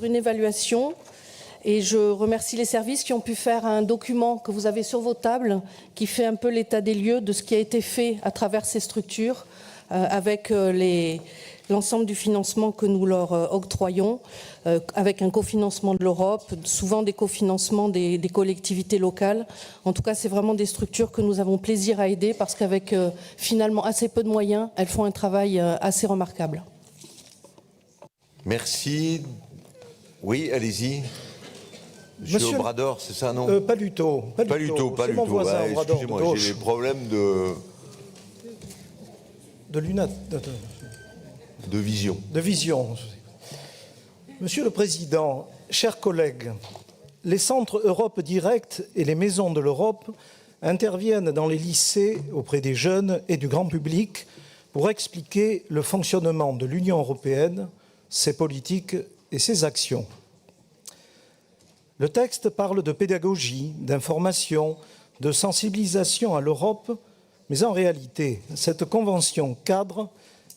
sur une évaluation. Et je remercie les services qui ont pu faire un document que vous avez sur vos tables, qui fait un peu l'état des lieux de ce qui a été fait à travers ces structures, avec l'ensemble du financement que nous leur octroyons, avec un cofinancement de l'Europe, souvent des cofinancements des collectivités locales. En tout cas, c'est vraiment des structures que nous avons plaisir à aider parce qu'avec finalement assez peu de moyens, elles font un travail assez remarquable. Merci. Oui, allez-y. Monsieur Obrador, c'est ça, non? Pas du tout. Pas du tout. Ouais, excusez-moi, j'ai des problèmes de lunettes. De vision. De vision. Monsieur le Président, chers collègues, les centres Europe Direct et les maisons de l'Europe interviennent dans les lycées auprès des jeunes et du grand public pour expliquer le fonctionnement de l'Union européenne, ses politiques et ses actions. Le texte parle de pédagogie, d'information, de sensibilisation à l'Europe, mais en réalité, cette convention cadre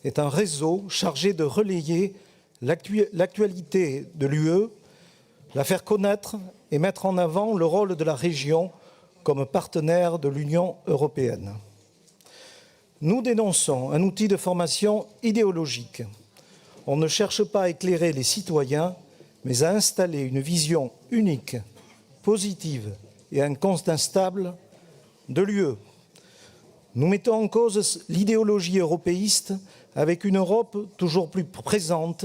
est un réseau chargé de relayer l'actualité de l'UE, la faire connaître et mettre en avant le rôle de la région comme partenaire de l'Union européenne. Nous dénonçons un outil de formation idéologique. On ne cherche pas à éclairer les citoyens, mais à installer une vision unique, positive et incontestable de l'UE. Nous mettons en cause l'idéologie européiste avec une Europe toujours plus présente,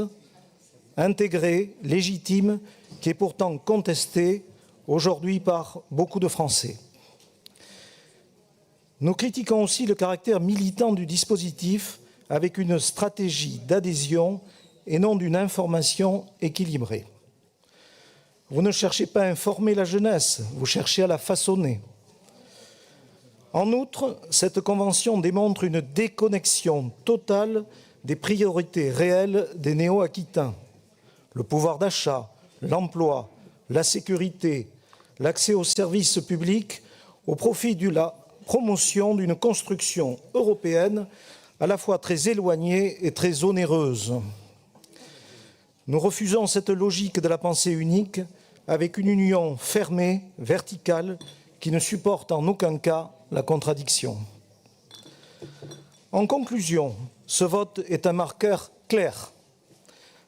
intégrée, légitime, qui est pourtant contestée aujourd'hui par beaucoup de Français. Nous critiquons aussi le caractère militant du dispositif avec une stratégie d'adhésion et non d'une information équilibrée. Vous ne cherchez pas à informer la jeunesse, vous cherchez à la façonner. En outre, cette convention démontre une déconnexion totale des priorités réelles des néo-aquitains. Le pouvoir d'achat, l'emploi, la sécurité, l'accès aux services publics au profit de la promotion d'une construction européenne à la fois très éloignée et très onéreuse. Nous refusons cette logique de la pensée unique avec une union fermée, verticale, qui ne supporte en aucun cas la contradiction. En conclusion, ce vote est un marqueur clair.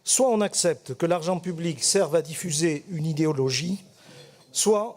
Soit on accepte que l'argent public serve à diffuser une idéologie, soit